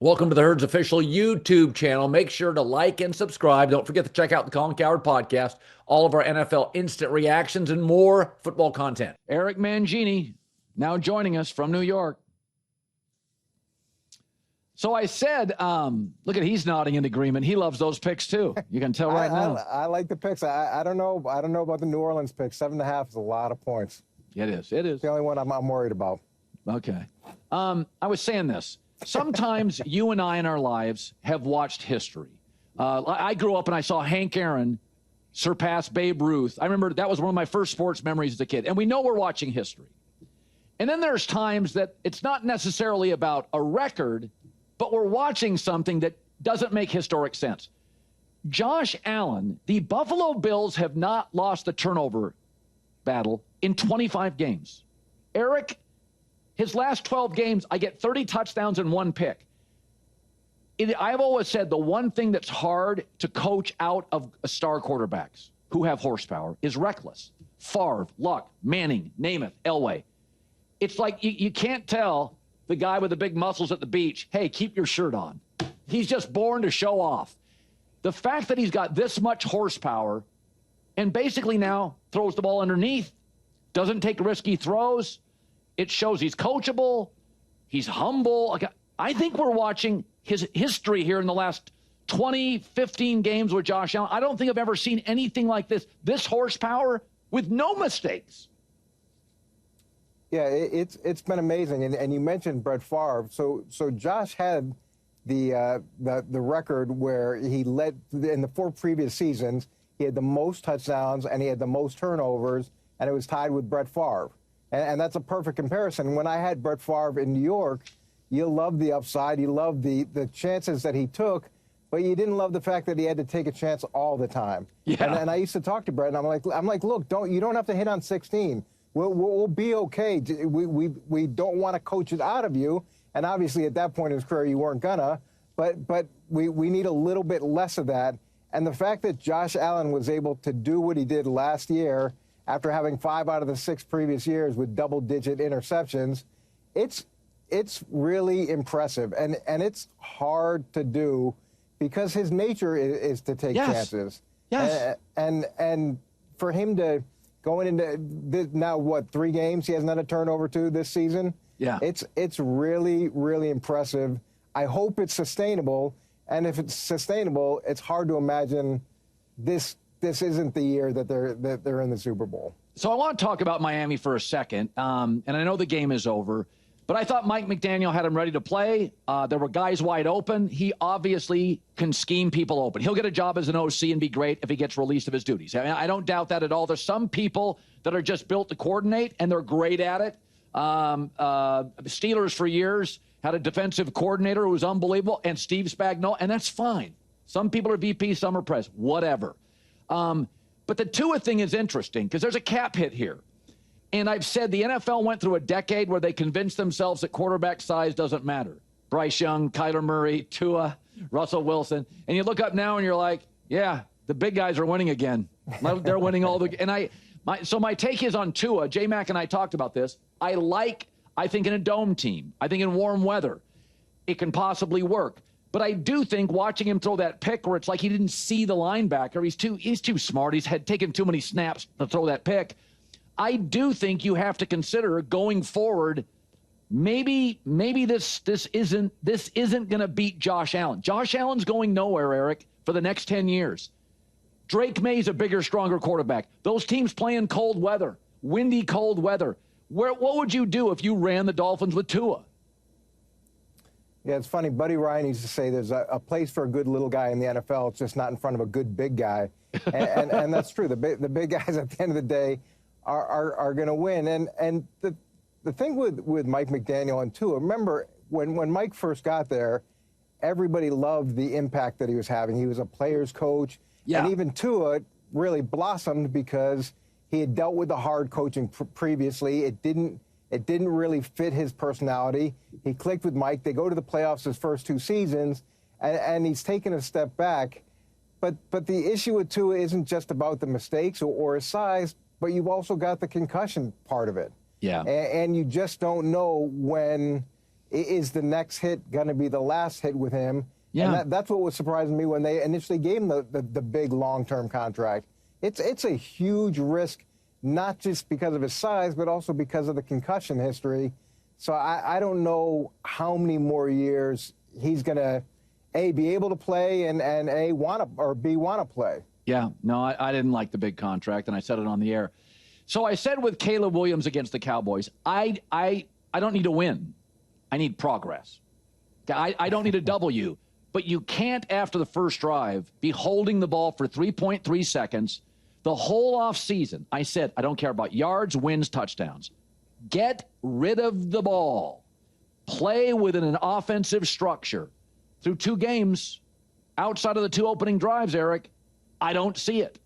Welcome to the Herd's official YouTube channel. Make sure to like and subscribe. Don't forget to check out the Colin Cowherd podcast, all of our NFL instant reactions, and more football content. Eric Mangini now joining us from New York. So I said, look at, he's nodding in agreement. He loves those picks too. You can tell right now. I like the picks. I don't know about the New Orleans picks. 7.5 is a lot of points. It is. It is. The only one I'm worried about. Okay. I was saying this. Sometimes you and I in our lives have watched history. I grew up and I saw Hank Aaron surpass Babe Ruth. I remember that was one of my first sports memories as a kid. And we know we're watching history. And then there's times that it's not necessarily about a record, but we're watching something that doesn't make historic sense. Josh Allen, the Buffalo Bills have not lost the turnover battle in 25 games. Eric, his last 12 games, I get 30 touchdowns and 1 pick. I've always said the one thing that's hard to coach out of star quarterbacks who have horsepower is reckless. Favre, Luck, Manning, Namath, Elway. It's like you can't tell the guy with the big muscles at the beach, hey, keep your shirt on. He's just born to show off. The fact that he's got this much horsepower and basically now throws the ball underneath, doesn't take risky throws, it shows he's coachable, he's humble. I think we're watching his history here in the last 20, 15 games with Josh Allen. I don't think I've ever seen anything like this. This horsepower with no mistakes. Yeah, it's been amazing. And you mentioned Brett Favre. So Josh had the record where he led in the 4 previous seasons. He had the most touchdowns and he had the most turnovers, and it was tied with Brett Favre. And that's a perfect comparison. When I had Brett Favre in New York, you loved the upside, you loved the chances that he took, but you didn't love the fact that he had to take a chance all the time. Yeah. And I used to talk to Brett, and I'm like, look, you don't have to hit on 16. We'll be okay. We don't want to coach it out of you. And obviously, at that point in his career, you weren't gonna. But we need a little bit less of that. And the fact that Josh Allen was able to do what he did last year, after having 5 out of the 6 previous years with double-digit interceptions, it's really impressive. And it's hard to do because his nature is to take chances. Yes. And for him to going into now, 3 games, he hasn't had a turnover to this season? Yeah. It's really, really impressive. I hope it's sustainable. And if it's sustainable, it's hard to imagine this isn't the year that they're in the Super Bowl. So I want to talk about Miami for a second, and I know the game is over, but I thought Mike McDaniel had him ready to play. There were guys wide open. He obviously can scheme people open. He'll get a job as an OC and be great if he gets released of his duties. I mean, I don't doubt that at all. There's some people that are just built to coordinate, and they're great at it. Steelers for years had a defensive coordinator who was unbelievable, and Steve Spagnuolo, and that's fine. Some people are VP, some are pres, whatever. But the Tua thing is interesting because there's a cap hit here. And I've said the NFL went through a decade where they convinced themselves that quarterback size doesn't matter. Bryce Young, Kyler Murray, Tua, Russell Wilson. And you look up now and you're like, yeah, the big guys are winning again. They're winning all the – and so my take is on Tua. J-Mac and I talked about this. I think in a dome team, I think in warm weather, it can possibly work. But I do think watching him throw that pick where it's like he didn't see the linebacker, he's too smart. He's had taken too many snaps to throw that pick. I do think you have to consider going forward. Maybe this isn't going to beat Josh Allen. Josh Allen's going nowhere, Eric, for the next 10 years. Drake May's a bigger, stronger quarterback. Those teams play in cold weather, windy, cold weather. What would you do if you ran the Dolphins with Tua? Yeah, it's funny. Buddy Ryan used to say there's a place for a good little guy in the NFL. It's just not in front of a good big guy. And that's true. The big guys at the end of the day are going to win. And the thing with Mike McDaniel and Tua, remember when Mike first got there, everybody loved the impact that he was having. He was a player's coach. Yeah. And even Tua really blossomed because he had dealt with the hard coaching previously. It didn't really fit his personality. He clicked with Mike. They go to the playoffs his first 2 seasons, and he's taken a step back. But the issue with Tua isn't just about the mistakes or his size, but you've also got the concussion part of it. Yeah. And you just don't know when is the next hit going to be the last hit with him? Yeah. And that's what was surprising me when they initially gave him the big long-term contract. It's a huge risk, not just because of his size, but also because of the concussion history. So I don't know how many more years he's going to, A, be able to play and A, B, want to play. Yeah, no, I didn't like the big contract, and I said it on the air. So I said with Caleb Williams against the Cowboys, I don't need a win. I need progress. I don't need a W. But you can't, after the first drive, be holding the ball for 3.3 seconds the whole offseason. I said, I don't care about yards, wins, touchdowns. Get rid of the ball. Play within an offensive structure. Through 2 games, outside of the 2 opening drives, Eric, I don't see it.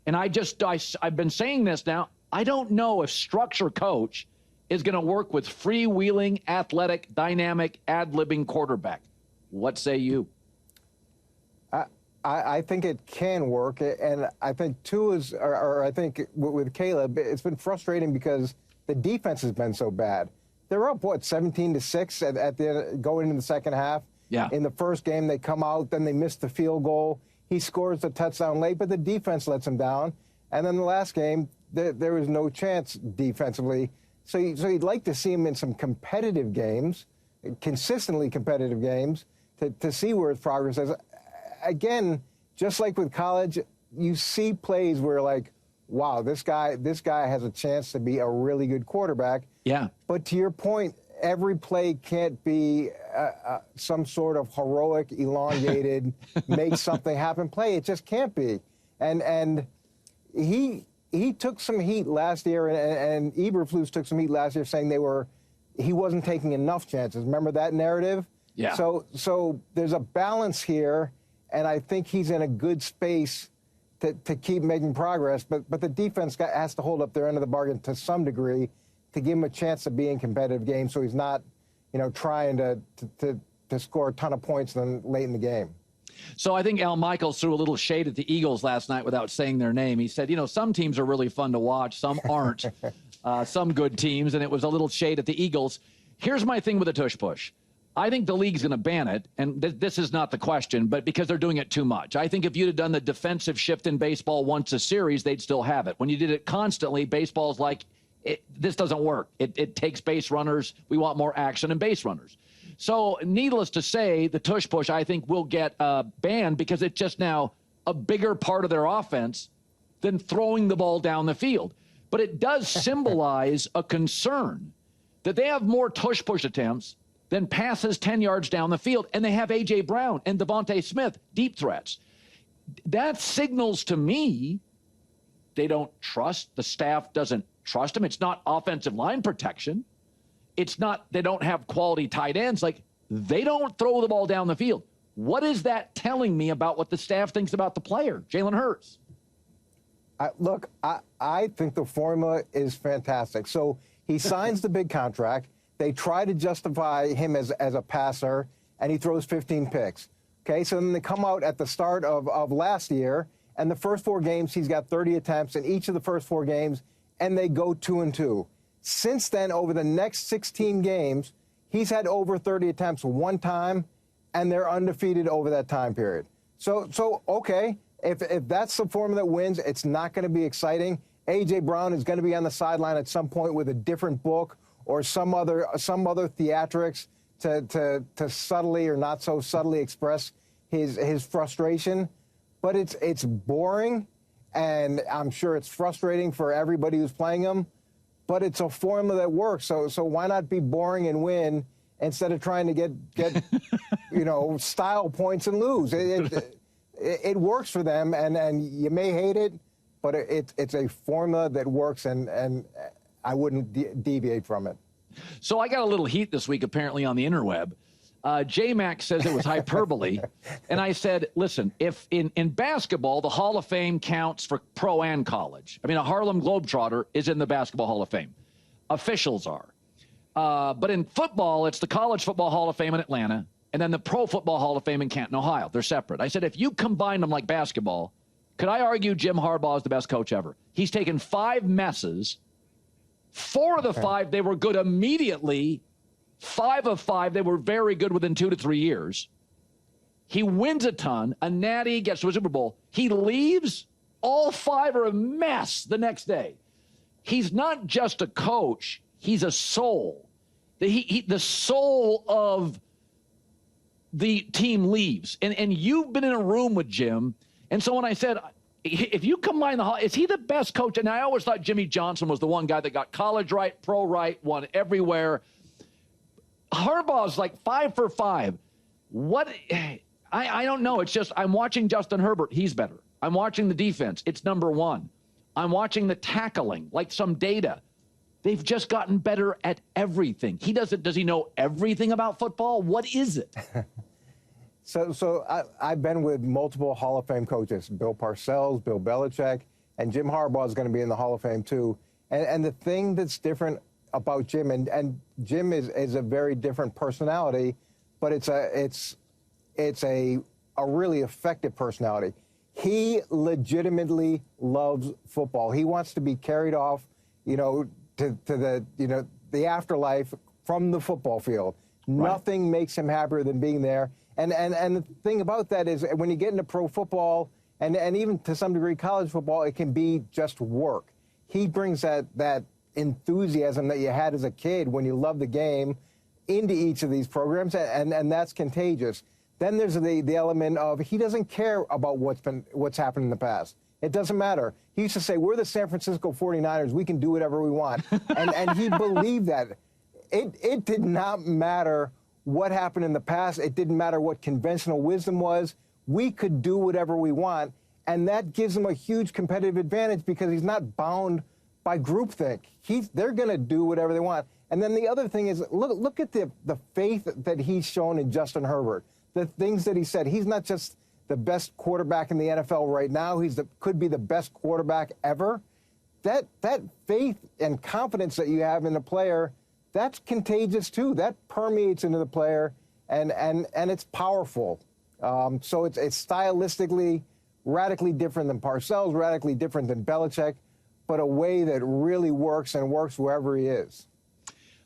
And I've been saying this now. I don't know if structure coach is going to work with freewheeling, athletic, dynamic, ad-libbing quarterback. What say you? I think it can work, and I think I think with Caleb, it's been frustrating because the defense has been so bad. They're up 17-6 at the going into the second half. Yeah. In the first game, they come out, then they miss the field goal. He scores the touchdown late, but the defense lets him down. And then the last game, there was no chance defensively. So you'd like to see him in some competitive games, consistently competitive games, to see where his progress is. Again, just like with college, you see plays where like, wow, this guy has a chance to be a really good quarterback. Yeah. But to your point, every play can't be some sort of heroic, elongated, make something happen play. It just can't be. And he took some heat last year, and Eberflus took some heat last year saying he wasn't taking enough chances. Remember that narrative? Yeah. So there's a balance here. And I think he's in a good space to keep making progress. But the defense has to hold up their end of the bargain to some degree to give him a chance to be in competitive games, so he's not, trying to score a ton of points then late in the game. So I think Al Michaels threw a little shade at the Eagles last night without saying their name. He said, some teams are really fun to watch, some aren't. Some good teams, and it was a little shade at the Eagles. Here's my thing with the tush push. I think the league's going to ban it, and this is not the question, but because they're doing it too much. I think if you'd have done the defensive shift in baseball once a series, they'd still have it. When you did it constantly, baseball's like, this doesn't work. It takes base runners. We want more action and base runners. So needless to say, the tush push, I think, will get banned because it's just now a bigger part of their offense than throwing the ball down the field. But it does symbolize a concern that they have more tush push attempts than passes 10 yards down the field, and they have A.J. Brown and Devontae Smith, deep threats. That signals to me they don't trust, the staff doesn't trust them. It's not offensive line protection. It's not they don't have quality tight ends. Like, they don't throw the ball down the field. What is that telling me about what the staff thinks about the player, Jalen Hurts? Look, I think the formula is fantastic. So he signs the big contract. They try to justify him as a passer, and he throws 15 picks. Okay, so then they come out at the start of last year, and the first 4 games, he's got 30 attempts in each of the first 4 games, and they go 2-2. Since then, over the next 16 games, he's had over 30 attempts one time, and they're undefeated over that time period. So okay, if that's the formula that wins, it's not going to be exciting. A.J. Brown is going to be on the sideline at some point with a different book or some other theatrics to subtly or not so subtly express his frustration. But it's boring, and I'm sure it's frustrating for everybody who's playing him. But it's a formula that works. So why not be boring and win instead of trying to get style points and lose? It works for them, and you may hate it, but it's a formula that works, and I wouldn't deviate from it. So I got a little heat this week, apparently, on the interweb. J-Mac says it was hyperbole. And I said, listen, if in basketball, the Hall of Fame counts for pro and college. I mean, a Harlem Globetrotter is in the Basketball Hall of Fame. Officials are. But in football, it's the College Football Hall of Fame in Atlanta, and then the Pro Football Hall of Fame in Canton, Ohio. They're separate. I said, if you combine them like basketball, could I argue Jim Harbaugh is the best coach ever? He's taken 5 messes. 4 of the 5, they were good immediately. 5 of 5, they were very good within 2 to 3 years. He wins a ton, a natty, gets to a Super Bowl. He leaves, all 5 are a mess the next day. He's not just a coach, he's a soul. The soul of the team leaves. And you've been in a room with Jim. And so when I said, if you combine is he the best coach? And I always thought Jimmy Johnson was the one guy that got college right, pro right, won everywhere. Harbaugh's like 5 for 5. What? I don't know. It's just I'm watching Justin Herbert. He's better. I'm watching the defense. It's number 1. I'm watching the tackling, like some data. They've just gotten better at everything. Does he know everything about football? What is it? So I've been with multiple Hall of Fame coaches, Bill Parcells, Bill Belichick, and Jim Harbaugh is going to be in the Hall of Fame too. And the thing that's different about Jim, and Jim is a very different personality, but it's a really effective personality. He legitimately loves football. He wants to be carried off, to the afterlife from the football field. Right. Nothing makes him happier than being there. And the thing about that is when you get into pro football and even to some degree college football, it can be just work. He brings that enthusiasm that you had as a kid when you loved the game into each of these programs, and that's contagious. Then there's the element of he doesn't care about what's happened in the past. It doesn't matter. He used to say, we're the San Francisco 49ers. We can do whatever we want. And he believed that. It did not matter what happened in the past. It didn't matter what conventional wisdom was. We could do whatever we want. And that gives him a huge competitive advantage because he's not bound by groupthink. They're going to do whatever they want. And then the other thing is, look at the faith that he's shown in Justin Herbert. The things that he said. He's not just the best quarterback in the NFL right now. Could be the best quarterback ever. That faith and confidence that you have in the player, that's contagious too. That permeates into the player, and it's powerful. So it's stylistically radically different than Parcells, radically different than Belichick, but a way that really works and works wherever he is.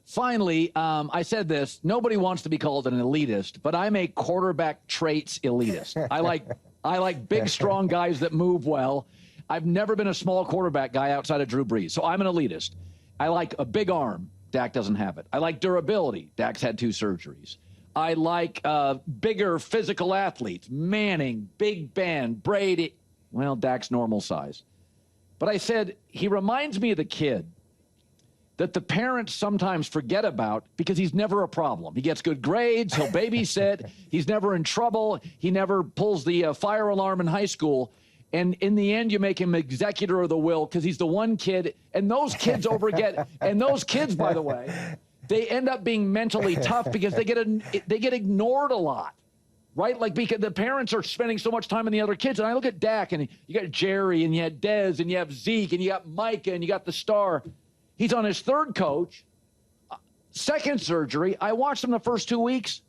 Finally, I said this, nobody wants to be called an elitist, but I'm a quarterback traits elitist. I like big, strong guys that move well. I've never been a small quarterback guy outside of Drew Brees, so I'm an elitist. I like a big arm. Dak doesn't have it. I like durability. Dak's had 2 surgeries. I like bigger physical athletes. Manning, Big Ben, Brady. Well, Dak's normal size. But I said, he reminds me of the kid that the parents sometimes forget about because he's never a problem. He gets good grades. He'll babysit. He's never in trouble. He never pulls the fire alarm in high school. And in the end, you make him executor of the will because he's the one kid. And those kids and those kids, by the way, they end up being mentally tough because they get ignored a lot, right? Like because the parents are spending so much time on the other kids. And I look at Dak, and you got Jerry, and you had Dez, and you have Zeke, and you got Micah, and you got the star. He's on his 3rd coach, 2nd surgery. I watched him the first 2 weeks.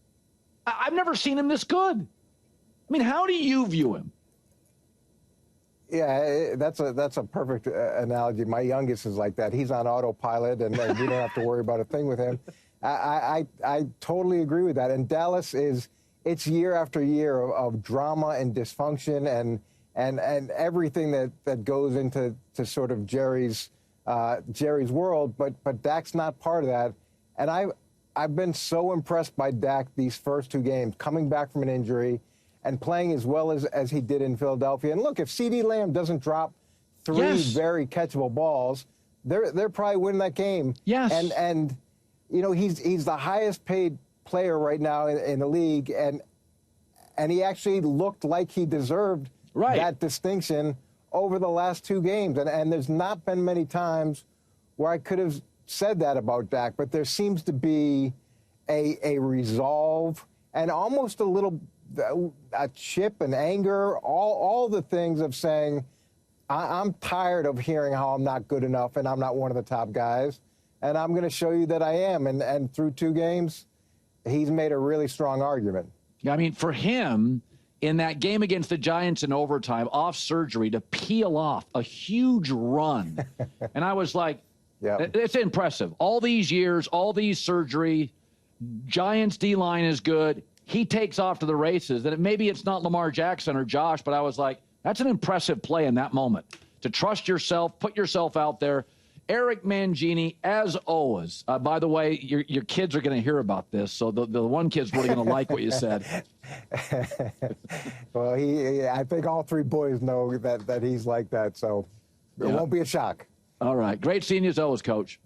I've never seen him this good. I mean, how do you view him? Yeah, that's a perfect analogy. My youngest is like that. He's on autopilot, and we don't have to worry about a thing with him. I totally agree with that. And Dallas it's year after year of drama and dysfunction and everything that goes into sort of Jerry's world, but Dak's not part of that. And I've been so impressed by Dak these first 2 games, coming back from an injury and playing as well as he did in Philadelphia. And look, if CeeDee Lamb doesn't drop 3 very catchable balls, they're probably winning that game. Yes. And he's the highest paid player right now in the league, and he actually looked like he deserved that distinction over the last 2 games. And there's not been many times where I could have said that about Dak, but there seems to be a resolve and almost a chip and anger, all the things of saying, I'm tired of hearing how I'm not good enough and I'm not one of the top guys, and I'm going to show you that I am. And through 2 games, he's made a really strong argument. I mean, for him, in that game against the Giants in overtime, off surgery, to peel off a huge run. And I was like, it's impressive. All these years, all these surgery, Giants D-line is good. He takes off to the races. And maybe it's not Lamar Jackson or Josh, but I was like, that's an impressive play in that moment. To trust yourself, put yourself out there. Eric Mangini, as always. By the way, your kids are going to hear about this, so the one kid's really going to like what you said. Well, I think all three boys know that he's like that, so it won't be a shock. All right. Great seeing you as always, Coach.